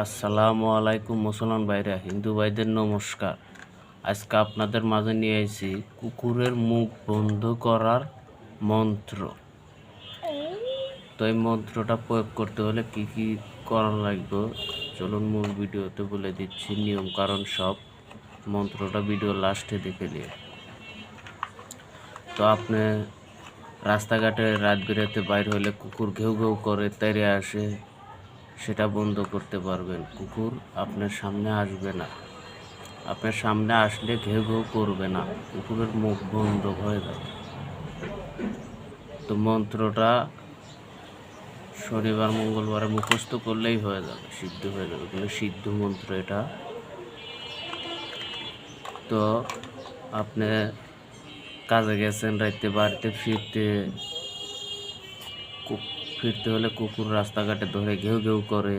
আসসালামু আলাইকুম মুসলমান ভাইরা, হিন্দু ভাইদের নমস্কার। আজকে আপনাদের মাঝে নিয়ে এসেছি কুকুরের মুখ বন্ধ করার মন্ত্র। তো এই মন্ত্রটা প্রয়োগ করতে হলে কি কি করা লাগবে চলুন মূল ভিডিওতে বলে দিচ্ছি, নিয়ম কারণ সব। মন্ত্রটা ভিডিও লাস্টে দেখে নিন। তো আপনি রাস্তাঘাটে রাত বিরাতে বাইর হলে কুকুর ঘেউ ঘেউ করে তেড়ে আসে, সেটা বন্ধ করতে পারবেন। কুকুর আপনার সামনে আসবে না, আপনার সামনে আসলে ঘেউ ঘেউ করবে না, কুকুরের মুখ বন্ধ হয়ে যাবে। তো মন্ত্রটা শনিবার মঙ্গলবারে মুখস্থ করলেই হয়ে যাবে, সিদ্ধ হয়ে যাবে, কিন্তু সিদ্ধ মন্ত্র এটা। তো আপনি কাজে গেছেন, রাইতে বাড়িতে ফিরতে হলে কুকুর রাস্তাঘাটে ধরে ঘেউ ঘেউ করে,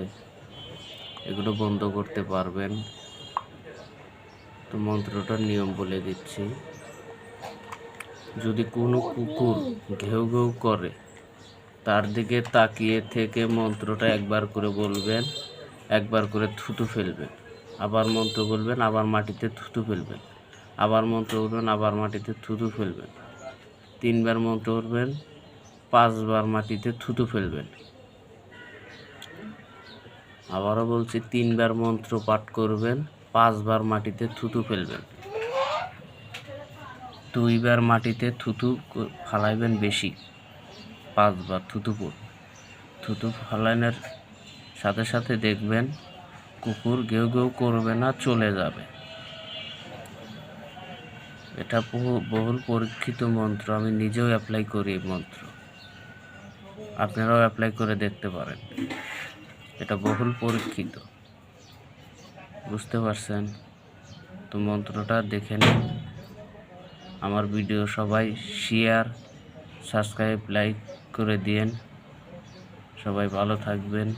এগুলো বন্ধ করতে পারবেন। তো মন্ত্রটার নিয়ম বলে দিচ্ছি। যদি কোনো কুকুর ঘেউ ঘেউ করে, তার দিকে তাকিয়ে থেকে মন্ত্রটা একবার করে বলবেন, একবার করে থুতু ফেলবেন, আবার মন্ত্র বলবেন, আবার মাটিতে থুতু ফেলবেন, আবার মন্ত্র বলবেন, আবার মাটিতে থুতু ফেলবেন। 3 বার মন্ত্র করবেন, 5 বার মাটিতে থুতু ফেলবেন। আবারও বলছি, 3 বার মন্ত্র পাঠ করবেন, 5 বার মাটিতে থুতু ফেলবেন। 2 বার মাটিতে থুতু ফালাইবেন বেশি, 5 বার থুতু ফালানোর সাথে সাথে দেখবেন কুকুর ঘেউ ঘেউ করবে না, চলে যাবে। এটা বহুল পরীক্ষিত মন্ত্র, আমি নিজেও অ্যাপ্লাই করি এই মন্ত্র, আপনারাও অ্যাপ্লাই করে দেখতে পারেন। এটা বহুল পরীক্ষিত, বুঝতে পারছেন? তো মন্ত্রটা দেখে নিন। আমার ভিডিও সবাই শেয়ার, সাবস্ক্রাইব, লাইক করে দিন। সবাই ভালো থাকবেন।